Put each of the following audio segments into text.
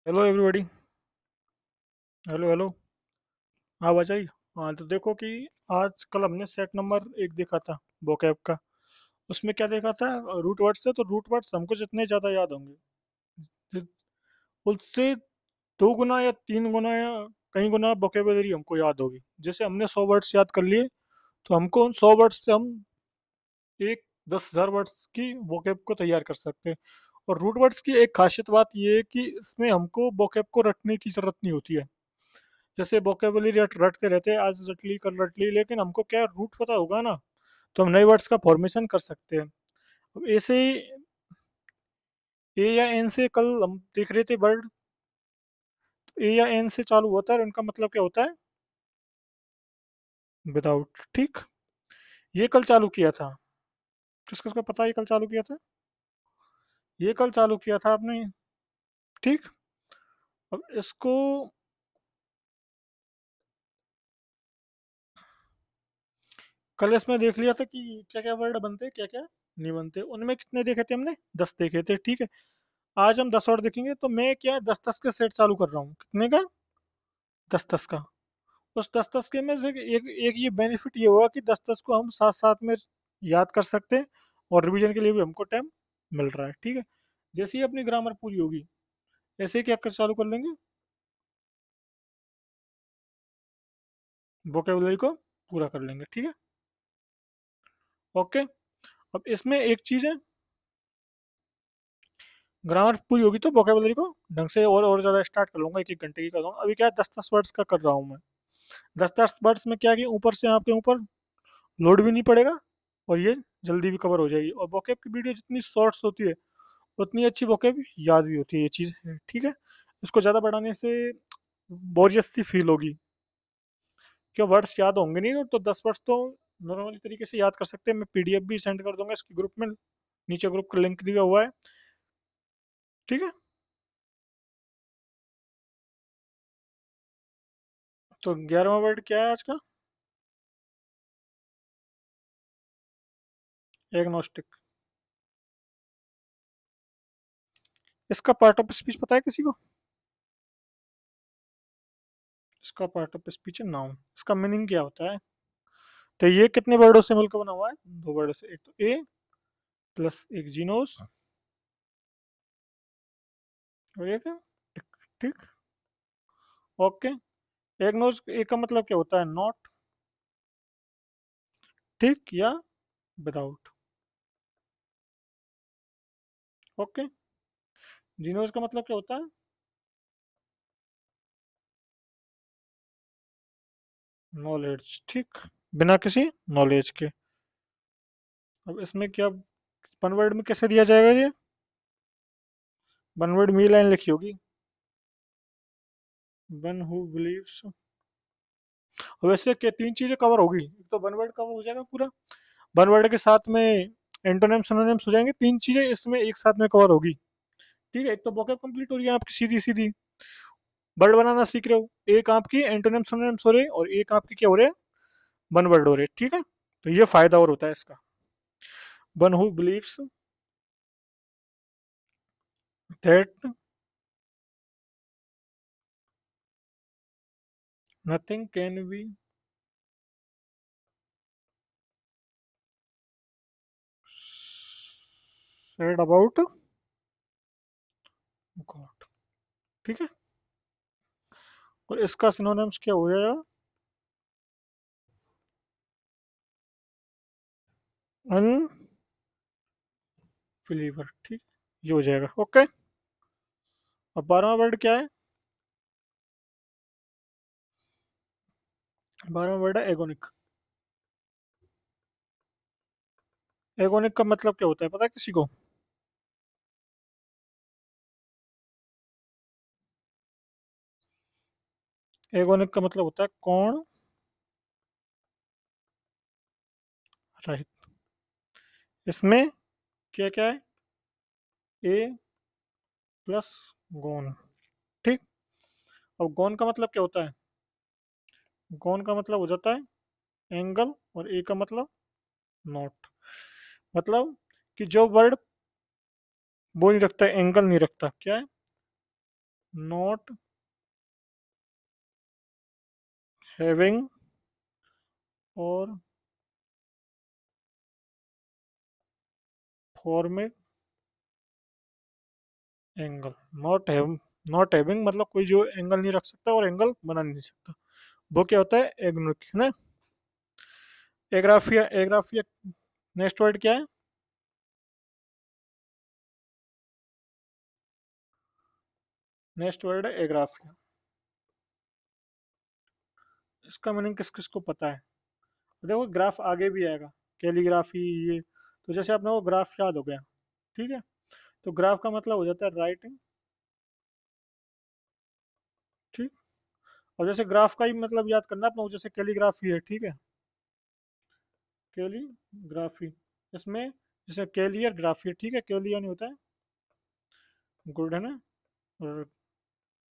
Hello everybody. Hello hello. आवाज आई? हाँ तो देखो कि आज कल हमने सेट नंबर एक देखा था vocab का। उसमें क्या देखा था? रूट वर्ड्स है तो रूट वर्ड्स हमको जितने ज़्यादा याद होंगे जि- उससे 2 गुना या 3 गुना या कई गुना वोकेबलरी हमको याद होगी। जैसे हमने 100 वर्ड्स याद कर लिए तो हमको उन 100 वर्ड्स से हम एक 10,000 वर्ड्स की vocab को तैयार कर सकते हैं। और रूट वर्ड्स की एक खासियत बात ये है कि इसमें हमको vocab को रटने की जरूरत नहीं होती है। जैसे वोकेबलरी रटते रहते हैं, आज रट ली कल रट ली, लेकिन हमको क्या रूट पता होगा ना, तो हम नए वर्ड्स का फॉर्मेशन कर सकते हैं। अब ऐसे ही ए या एन से कल हम देख रहे थे वर्ड, ए या एन से चालू होता है और उनका मतलब क्या होता है? विदाउट। ठीक। ये कल चालू किया था। किस किस को पता है ये कल चालू किया था? ये कल चालू किया था आपने। ठीक। अब इसको कल इसमें देख लिया था कि क्या क्या वर्ड बनते हैं क्या क्या नहीं बनते। उनमें कितने देखे थे हमने? 10 देखे थे। ठीक है। आज हम 10 और देखेंगे, तो मैं क्या 10-10 के सेट चालू कर रहा हूँ। कितने का? 10-10 का। उस 10-10 के में से एक एक ये बेनिफिट ये हुआ कि 10-10 को हम साथ साथ में याद कर सकते हैं और रिवीजन के लिए भी हमको टाइम मिल रहा है। ठीक है। जैसे ही अपनी ग्रामर पूरी होगी, ऐसे ही क्या कर चालू कर लेंगे, वोकेबलरी को पूरा कर लेंगे। ठीक है। ओके। अब इसमें एक चीज़ है, ग्रामर पूरी होगी तो वोकेबलरी को ढंग से और ज़्यादा स्टार्ट कर लूंगा, एक एक घंटे की कर दूंगा। अभी क्या है, 10-10 वर्ड्स का कर रहा हूँ मैं। 10-10 वर्ड्स में क्या है कि ऊपर से आपके ऊपर लोड भी नहीं पड़ेगा और ये जल्दी भी कवर हो जाएगी। और वोकेब की वीडियो जितनी शॉर्ट्स होती है उतनी अच्छी वोकेब याद भी होती है, ये चीज़ है। ठीक है। इसको ज़्यादा बढ़ाने से बोरियत सी फील होगी, क्यों वर्ड्स याद होंगे नहीं, तो 10 वर्ड्स तो नॉर्मली तरीके से याद कर सकते हैं। मैं पीडीएफ भी सेंड कर दूंगा इसकी ग्रुप में, नीचे ग्रुप का लिंक दिया हुआ है। ठीक है। तो 11वां वर्ड क्या है आज का? एग्नोस्टिक। इसका पार्ट ऑफ स्पीच पता है किसी को? इसका पार्ट ऑफ स्पीच है नाउन। इसका मीनिंग क्या होता है? तो ये कितने वर्डों से मिलकर बना हुआ है? 2 वर्डों से। एक तो ए प्लस एक जीनोस और एक है टिक। ठीक। ओके। एग्नोस ए का मतलब क्या होता है? नॉट, ठीक, या विदाउट। ओके। जीनोस का मतलब क्या होता है? नॉलेज। ठीक। बिना किसी नॉलेज के। अब इसमें क्या वन वर्ड में कैसे दिया जाएगा ये? वन वर्ड में लाइन लिखी होगी, वन हु बिलीव्स। वैसे क्या 3 चीजें कवर होगी? एक तो वन वर्ड कवर हो जाएगा पूरा, वन वर्ड के साथ में एंटोनिम सिनोनिम्स हो जाएंगे। 3 चीजें इसमें एक साथ में कवर होगी। ठीक है। एक तो वोकैब कंप्लीट हो रही है आपकी सीधी सीधी, वर्ड बनाना सीख रहे हो। एक आपकी एंटोनिम सिनोनिम्स हो रहे हैं और एक आपकी क्या हो रहे हैं? वन वर्ड हो रहे हैं। ठीक है। तो ये फायदा और होता है इसका। One who believes that nothing can be said about God. ठीक है। और इसका सिनोनिम्स क्या हो जाएगा? अनबिलीवर। ठीक। ये हो जाएगा। ओके। अब 12वां वर्ड क्या है? 12वां वर्ड है एगोनिक। एगोनिक का मतलब क्या होता है पता है किसी को? एगोनिक का मतलब होता है कौन रहित। इसमें क्या क्या है? ए प्लस गौन। ठीक। अब गौन का मतलब क्या होता है? गौन का मतलब हो जाता है एंगल, और ए का मतलब नॉट। मतलब कि जो वर्ड वो नहीं रखता, एंगल नहीं रखता, क्या है? नॉट हैविंग और फॉर्मिंग एंगल। नॉट हैविंग मतलब कोई जो एंगल नहीं रख सकता और एंगल बना नहीं सकता, वो क्या होता है, एग्नोक है ना। एग्राफिया, एग्राफिया नेक्स्ट वर्ड क्या है? नेक्स्ट वर्ड है एग्राफिया। इसका मीनिंग किस किस को पता है? देखो ग्राफ आगे भी आएगा, कैलीग्राफी ये, तो जैसे अपने को ग्राफ याद हो गया, ठीक है। तो ग्राफ का मतलब हो जाता है राइटिंग, ठीक। और जैसे ग्राफ का ही मतलब याद करना अपने को, जैसे कैलीग्राफी है, ठीक है, कैलीग्राफी, इसमें जैसे कैलियर ग्राफी, ठीक है, कैलियर नहीं होता है, गुड है ना, और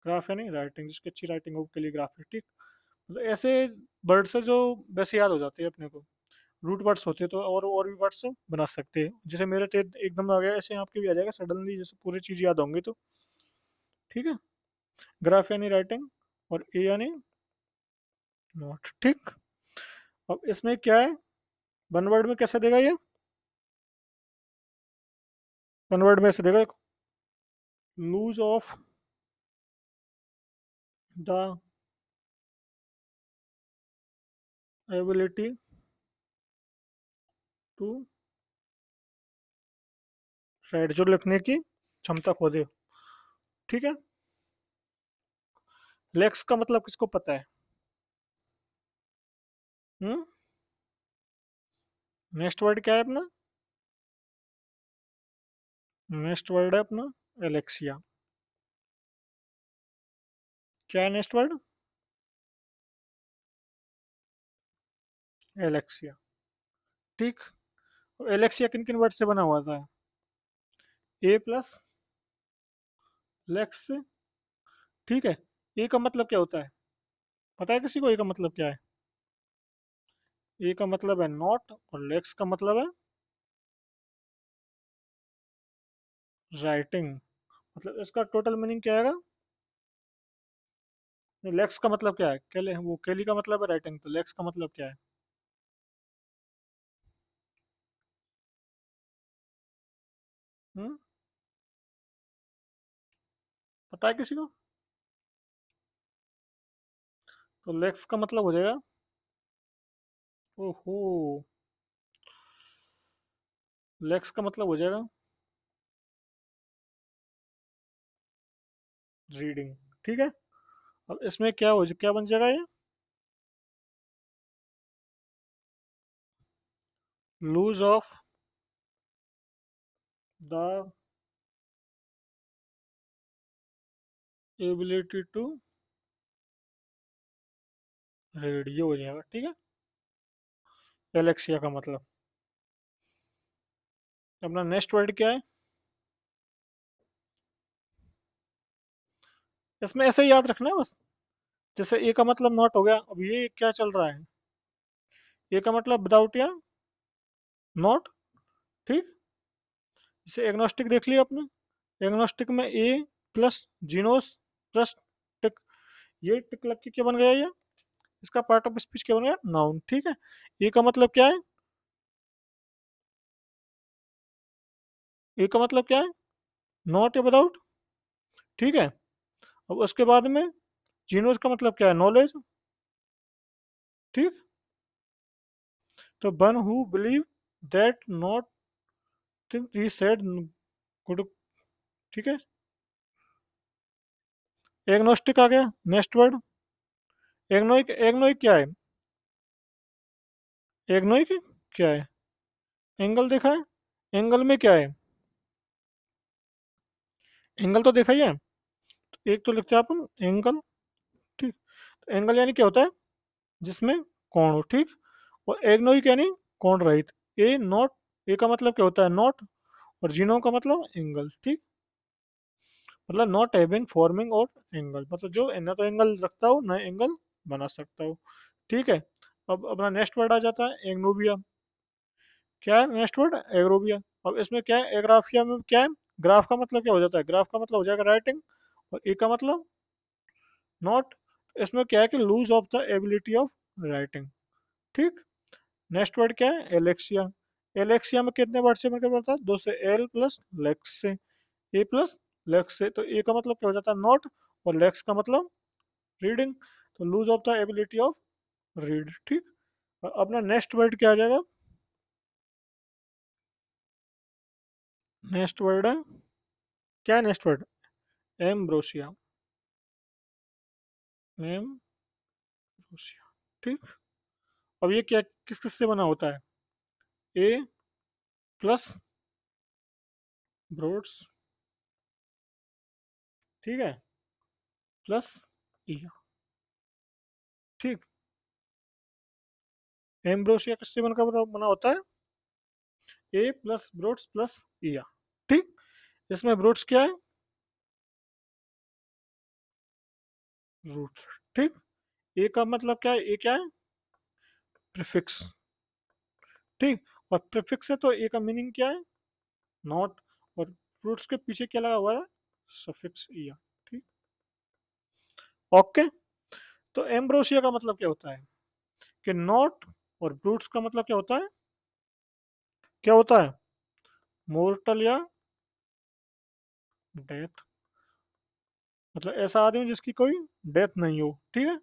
ग्राफ है नहीं, राइटिंग, जिसकी अच्छी राइटिंग हो कैलीग्राफी, ठीक। मतलब ऐसे वर्ड से जो वैसे याद हो जाते हैं अपने को, रूट वर्ड्स होते हैं, तो और भी वर्ड्स बना सकते हैं, जैसे मेरे तो एकदम आ गया, ऐसे आपके भी आ जाएगा सडनली, जैसे पूरी चीज याद होंगी तो, ठीक है। ग्राफ यानी राइटिंग, और ए यानी नोट, ठीक। अब इसमें क्या है, वन वर्ड में कैसे देगा ये, वन वर्ड में ऐसे देगा, lose of the ability to write, जो लिखने की क्षमता खो दे, ठीक है। लेक्स का मतलब किसको पता है? हम्म। नेक्स्ट वर्ड क्या है अपना? नेक्स्ट वर्ड है अपना एलेक्सिया। क्या है नेक्स्ट वर्ड? एलेक्सिया, ठीक। एलेक्सिया किन किन वर्ड से बना हुआ था? ए प्लस लेक्स, ठीक है। ए का मतलब क्या होता है, पता है किसी को ए का मतलब क्या है? ए का मतलब है नॉट, और लेक्स का मतलब है राइटिंग। मतलब इसका टोटल मीनिंग क्या आएगा? लेक्स का मतलब क्या है, केले वो केली का मतलब है राइटिंग, तो लेक्स का मतलब क्या है? हम्म। पता है किसी को? तो लेक्स का मतलब हो जाएगा, ओहो, लेक्स का मतलब हो जाएगा रीडिंग, ठीक है। अब इसमें क्या बन जाएगा ये? Lose of the ability to read, ये हो जाएगा, ठीक है, एलेक्सिया का मतलब। अपना नेक्स्ट वर्ड क्या है? इसमें ऐसे ही याद रखना है बस, जैसे ए का मतलब नॉट हो गया, अब ये क्या चल रहा है, ए का मतलब विदाउट या नॉट, ठीक। जैसे एग्नोस्टिक देख लिया आपने, एग्नोस्टिक में ए प्लस जीनोस प्लस टिक, ये टिक लग के क्या बन गया ये, इसका पार्ट ऑफ स्पीच क्या बन गया, नाउन, ठीक है। ए का मतलब क्या है, ए का मतलब क्या है, नॉट या विदाउट, ठीक है। अब उसके बाद में जीनोस का मतलब क्या है, नॉलेज, ठीक। तो one who believe that not think he said good, ठीक है। एग्नोस्टिक आ गया नेक्स्ट वर्ड। एग्नोइक, एग्नोइक क्या है, एग्नोइक क्या है, एंगल देखा है, एंगल में क्या है, एंगल तो देखा ही है, एक तो लिखते हैं अपन एंगल, ठीक। तो एंगल यानी क्या होता है, जिसमें कोण हो, ठीक। और एग्नोइक यानी कोण रहित, ए नॉट, ए का मतलब क्या होता है, नॉट, और जीनो का मतलब एंगल, ठीक। मतलब नॉट हैविंग फॉर्मिंग और एंगल, मतलब जो ना तो एंगल रखता हो ना एंगल बना सकता हो, ठीक है। अब अपना नेक्स्ट वर्ड आ जाता है एग्नोबिया। क्या है नेक्स्ट वर्ड, एग्रोबिया। अब इसमें क्या है, एग्राफिया में क्या है, ग्राफ का मतलब क्या हो जाता है, ग्राफ का मतलब हो जाएगा राइटिंग, और ए का मतलब नॉट। इसमें क्या है कि lose of the ability of writing. ठीक। नेक्स्ट वर्ड क्या है? एलेक्सिया। एलेक्सिया में कितने वर्ड से मिलकर बनता है? दो से, एल प्लस लेक्स से, ए प्लस लेक्स से। तो ए का मतलब क्या हो जाता है? नॉट। और लेक्स का मतलब रीडिंग। तो lose of the ability of read. ठीक। और अपना नेक्स्ट वर्ड क्या आ जाएगा? नेक्स्ट वर्ड है, क्या है नेक्स्ट वर्ड? एम्ब्रोसिया। एम्ब्रोसिया। ठीक। अब ये क्या, किस किस से बना होता है? ए प्लस ब्रोड्स, ठीक है, प्लस ई। ठीक। एम्ब्रोसिया किससे बनकर बना होता है? ए प्लस ब्रोड्स प्लस ईया। ठीक। इसमें ब्रोड्स क्या है? रूट। ठीक। ए का मतलब क्या है? ए क्या है? प्रीफिक्स। ठीक। और प्रीफिक्स है तो ए का मीनिंग क्या है? नॉट। और रूट्स के पीछे क्या लगा हुआ है? सफिक्स ईया। ठीक। ओके। तो एम्ब्रोसिया का मतलब क्या होता है? कि नॉट। और ब्रूट्स का मतलब क्या होता है? क्या होता है? मोर्टल या डेथ। मतलब ऐसा आदमी जिसकी कोई डेथ नहीं हो। ठीक है,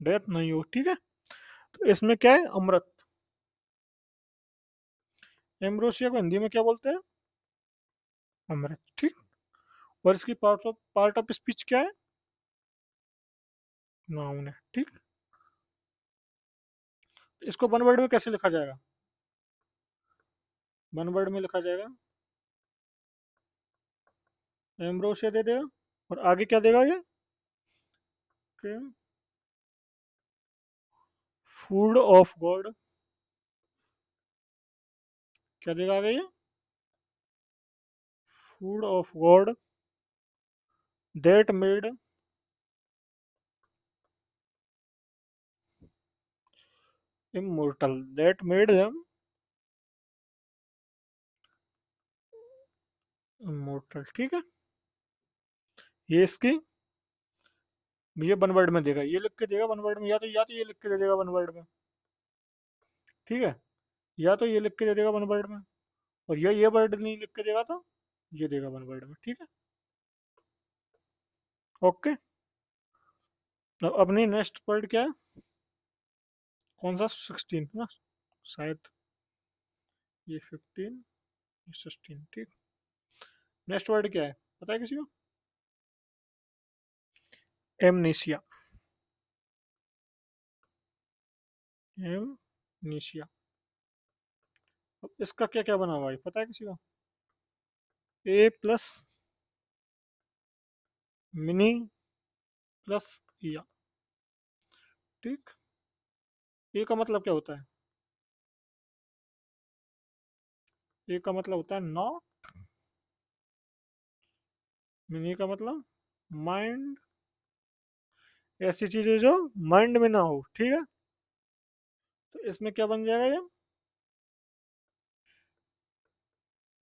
डेथ नहीं हो। ठीक है। तो इसमें क्या है? अमृत। एम्ब्रोसिया को हिंदी में क्या बोलते हैं? अमृत। ठीक। और इसकी पार्ट ऑफ स्पीच क्या है? नाउन है। ठीक। इसको वन वर्ड में कैसे लिखा जाएगा? वन वर्ड में लिखा जाएगा, एम्ब्रोसिया दे देगा। और आगे क्या देगा ये? कि फूड ऑफ गॉड। क्या देगा आगे ये? Food of God that made immortal, that made them immortal। ठीक है। ये इसकी, ये वन वर्ड में देगा, ये लिख के देगा वन वर्ड में, या तो ये लिख के दे देगा वन वर्ड में। ठीक है। या तो ये लिख के दे देगा वन वर्ड में। और ये वर्ड नहीं लिख के देगा तो ये देगा वन वर्ड में। ठीक है। ओके। तो अपनी नेक्स्ट वर्ड क्या है? कौन सा? 16 ना शायद, ये 15, ये 16। ठीक। नेक्स्ट वर्ड क्या है, पता है किसी को? एमनीसिया। एमनीसिया। अब इसका क्या क्या बना हुआ है, पता है किसी को? ए प्लस मिनी प्लस या। ठीक। ए का मतलब क्या होता है? ए का मतलब होता है नॉट। मिनी का मतलब माइंड। ऐसी चीजें जो माइंड में ना हो। ठीक है। तो इसमें क्या बन जाएगा ये?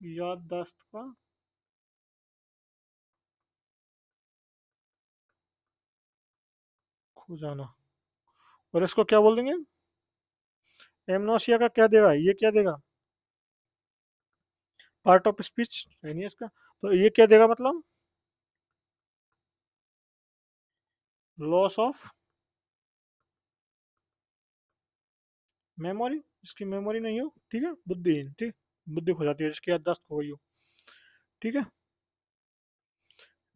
याददाश्त का खो जाना। और इसको क्या बोल देंगे? एमनोसिया का क्या देगा, ये क्या देगा? पार्ट ऑफ स्पीच है नहीं इसका। तो ये क्या देगा मतलब? Loss of memory. इसकी मेमोरी नहीं हो। ठीक है, बुद्धिहीन। ठीक। बुद्धि खो जाती है जिसकी याददाश्त खो गई हो। ठीक है।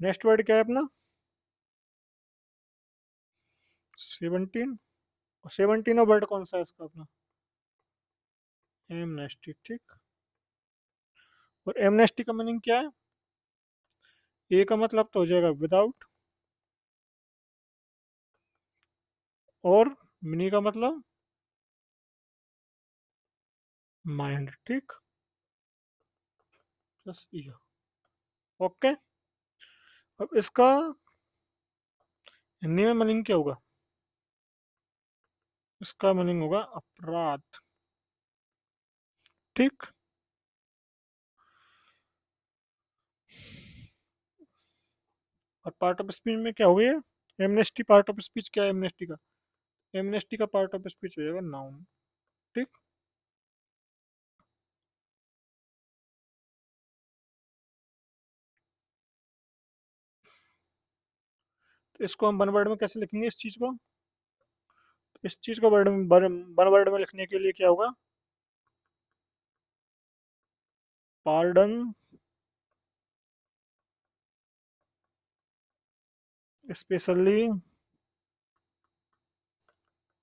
नेक्स्ट वर्ड क्या है अपना? 17। और 17 वर्ड कौन सा है इसका अपना? एमनेस्टी। ठीक। और एमनेस्टी का मीनिंग क्या है? ए का मतलब तो हो जाएगा विदाउट। और मिनी का मतलब माइंड। ठीक। प्लस ई। ओके। अब इसका हिंदी में मीनिंग क्या होगा? इसका मीनिंग होगा अपराध। ठीक। और पार्ट ऑफ स्पीच में क्या हो गया? एमनेस्टी पार्ट ऑफ स्पीच क्या है एमनेस्टी का? एमनेस्टी का पार्ट ऑफ स्पीच हो जाएगा नाउन। ठीक। तो इसको हम वन वर्ड में कैसे लिखेंगे इस चीज को? इस चीज को वन वर्ड में लिखने के लिए क्या होगा? Pardon specially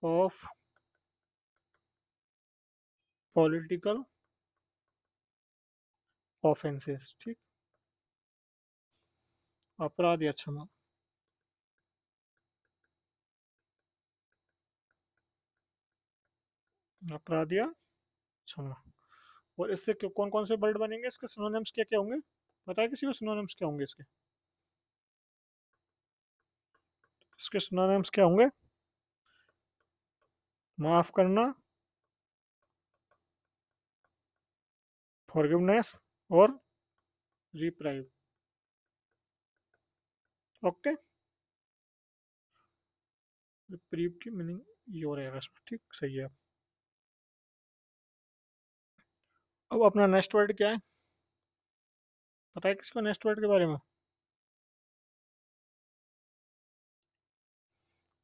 of political offences. ठीक। अपराध या क्षमा। अपराध या क्षमा। और इससे कौन कौन से वर्ड बनेंगे? इसके सिनोनिम्स क्या क्या होंगे? पता है किसी को सिनोनिम्स क्या होंगे इसके? इसके सिनोनिम्स क्या होंगे? माफ करना, फॉरगिवनेस और रिप्राइव। ओके। रिप्रीव की मीनिंग ये हो रहेगा इसमें। ठीक, सही है। अब अपना नेक्स्ट वर्ड क्या है? पता है किसको नेक्स्ट वर्ड के बारे में?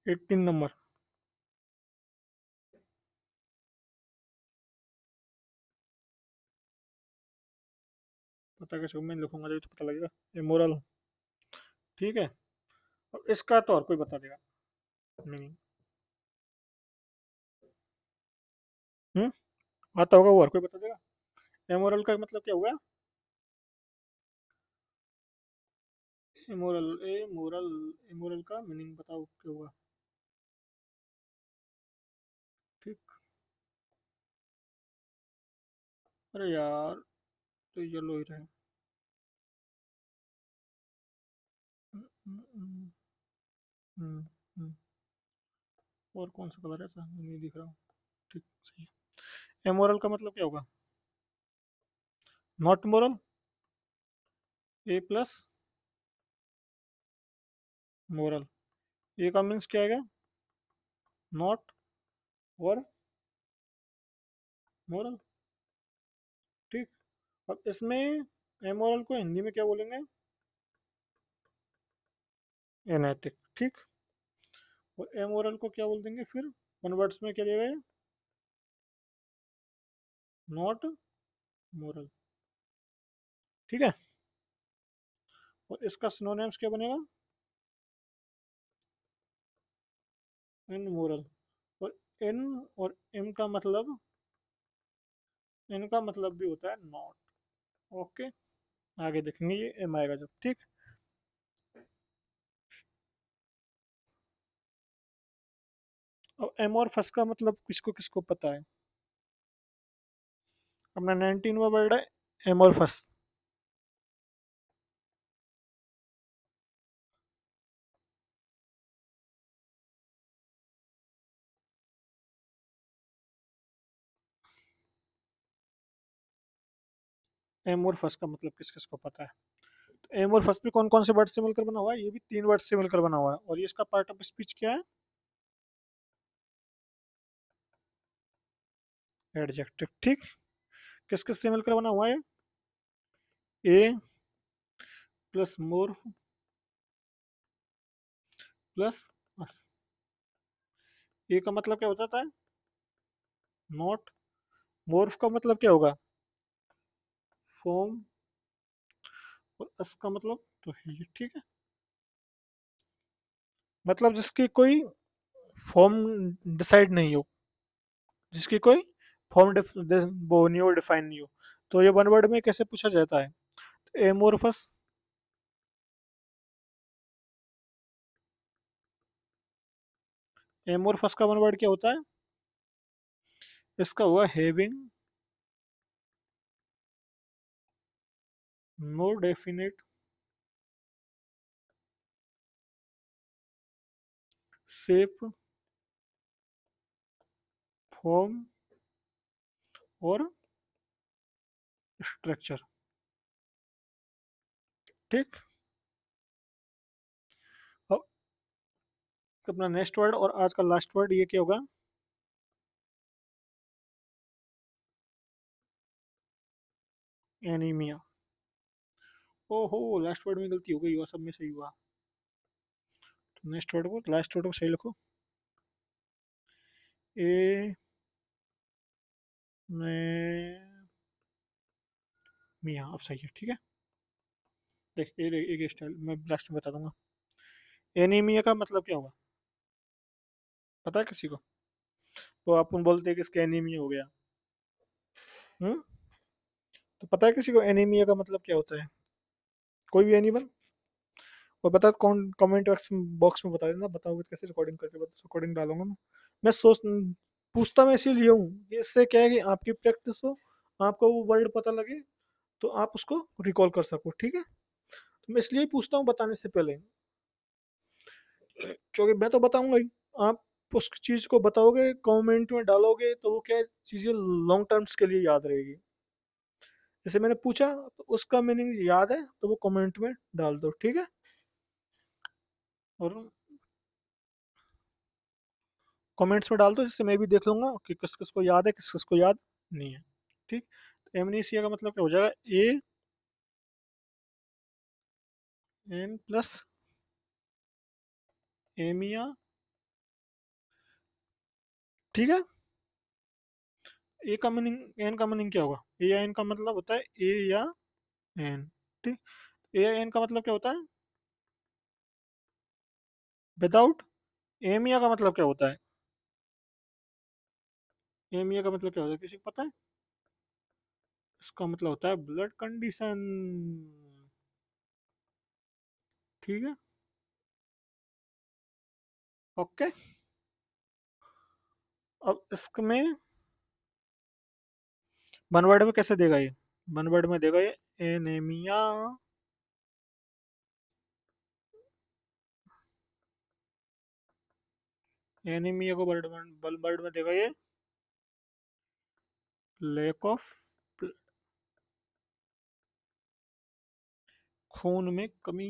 18 नंबर। पता किसको? मैं लिखूंगा जब तो पता लगेगा। इमोरल। ठीक है। अब इसका तो और कोई बता देगा मीनिंग। हम्म। आता होगा वो, और कोई बता देगा। इमोरल का मतलब क्या हुआ? इमोरल। इमोरल। इमोरल का मीनिंग बताओ क्या हुआ? ठीक। अरे यार, तो ये लो ही रहे। हम्म, हम्म, हम्म, हम्म। और कौन सा कलर है ऐसा नहीं दिख रहा? ठीक, सही है। एमोरल का मतलब क्या होगा? Not moral. A plus moral. A का मीन्स क्या आएगा? नॉट और मोरल। ठीक। अब इसमें एमोरल को हिंदी में क्या बोलेंगे? एनएथिक। ठीक। और एमोरल को क्या बोल देंगे फिर? वन वर्ड्स में क्या देगा? Not moral. ठीक है। और इसका सिनोनिम्स क्या बनेगा? इन मोरल। और इन और इन का मतलब, इनका मतलब भी होता है नॉट। ओके। आगे देखेंगे ये एम आएगा जब। ठीक। अब एम और फस का मतलब किसको किसको पता है? अपना 19वां वर्ड है एमोरफस। एमोरफस का मतलब किस किस को पता है? तो एमोरफस भी कौन कौन से वर्ड से मिलकर बना हुआ है? ये भी 3 वर्ड से मिलकर बना हुआ है। और ये इसका पार्ट ऑफ स्पीच क्या है? एडजेक्टिव। ठीक। किस किस से मिलकर बना हुआ है? ए प्लस मोर्फ प्लस अस। ए का मतलब क्या होता है? नॉट। मोर्फ का मतलब क्या होगा? फॉर्म। और अस का मतलब तो है ये। ठीक है। मतलब जिसकी कोई फॉर्म डिसाइड नहीं हो, जिसकी कोई फॉर्म वो नहीं हो, डिफाइन नहीं हो। तो ये वन वर्ड में कैसे पूछा जाता है? एमोरफस। एमोरफस का वन वर्ड क्या होता है? इसका हुआ having no definite shape, form और स्ट्रक्चर। ठीक। तो अपना नेक्स्ट वर्ड और आज का लास्ट वर्ड ये क्या होगा? एनीमिया। ओहो, लास्ट वर्ड में गलती हो गई, हुआ सब में सही हुआ। तो नेक्स्ट वर्ड को, लास्ट वर्ड को सही लिखो। ए में मिया, अब सही है, ठीक है। देख एक स्टाइल मैं लास्ट में बता दूंगा। एनीमिया का मतलब क्या होगा, पता है किसी को? तो अपन बोलते हैं कि इसका एनीमिया हो गया। हम्म। तो पता है किसी को एनीमिया का मतलब क्या होता है? कोई भी एनिमल। और बता कौन, कमेंट बॉक्स में बता देना, बताओगे तो कैसे रिकॉर्डिंग करके बता, रिकॉर्डिंग डालूंगा मैं सोच पूछता मैं इसीलिए हूँ कि इससे क्या है कि आपकी प्रैक्टिस हो, आपको वो वर्ड पता लगे, तो आप उसको रिकॉल कर सको, ठीक है। तो मैं इसलिए पूछता हूँ बताने से पहले, क्योंकि मैं तो बताऊंगा ही, आप उस चीज को बताओगे, कमेंट में डालोगे, तो वो क्या है, चीजें लॉन्ग टर्म्स के लिए याद रहेगी। जैसे मैंने पूछा तो उसका मीनिंग याद है, तो वो कमेंट में डाल दो, ठीक है। और कमेंट्स में डाल दो, जिससे मैं भी देख लूंगा कि किस किस को याद है, किस किस को याद नहीं है, ठीक। तो एमनीसिया का मतलब क्या हो जाएगा? ए एन प्लस एमिया, ठीक है। ए का मीनिंग, एन का मीनिंग क्या होगा? ए या एन का मतलब होता है ए या एन, ठीक। ए या एन का मतलब क्या होता है? विदाउट। एमिया का मतलब क्या होता है? एमिया का मतलब क्या होता है, किसी को पता है? इसका मतलब होता है ब्लड कंडीशन, ठीक है। ओके। अब इसमें वन वर्ड में कैसे देगा ये? वन वर्ड में देगा ये एनेमिया, एनीमिया को वर्ड में देगा ये लैक ऑफ, खून में कमी,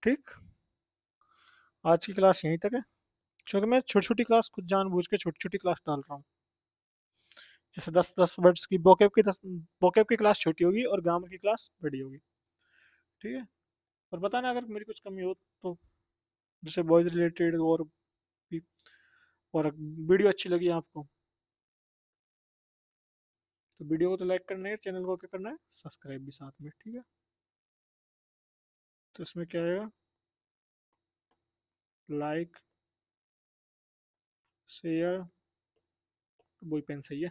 ठीक। आज की क्लास यहीं तक है, क्योंकि मैं छोटी छोटी क्लास खुद जानबूझ के छोटी छोटी क्लास डाल रहा हूँ। जैसे 10 10 वर्ड्स की vocab की 10 vocab की क्लास छोटी होगी और ग्रामर की क्लास बड़ी होगी, ठीक है। और बताना अगर मेरी कुछ कमी हो तो, जैसे बॉयज रिलेटेड और भी। और वीडियो अच्छी लगी आपको तो वीडियो को तो लाइक करना है, चैनल को क्या करना है, सब्सक्राइब भी साथ में, ठीक है। तो इसमें क्या आएगा? लाइक, शेयर, वही पेन सही है,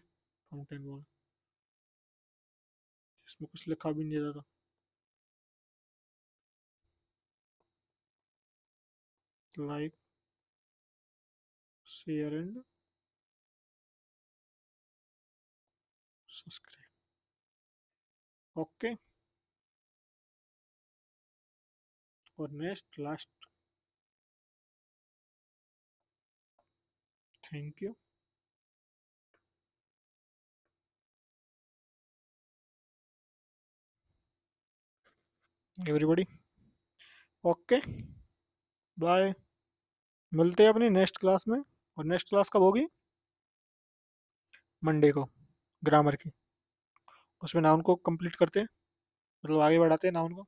फाउंटेन वॉल, इसमें कुछ लिखा भी नहीं रहता। Like, share and subscribe, okay. और next last, thank you everybody, okay, bye. मिलते हैं अपनी नेक्स्ट क्लास में। और नेक्स्ट क्लास कब होगी? मंडे को, ग्रामर की। उसमें नाउन को कंप्लीट करते हैं, मतलब आगे बढ़ाते हैं नाउन को।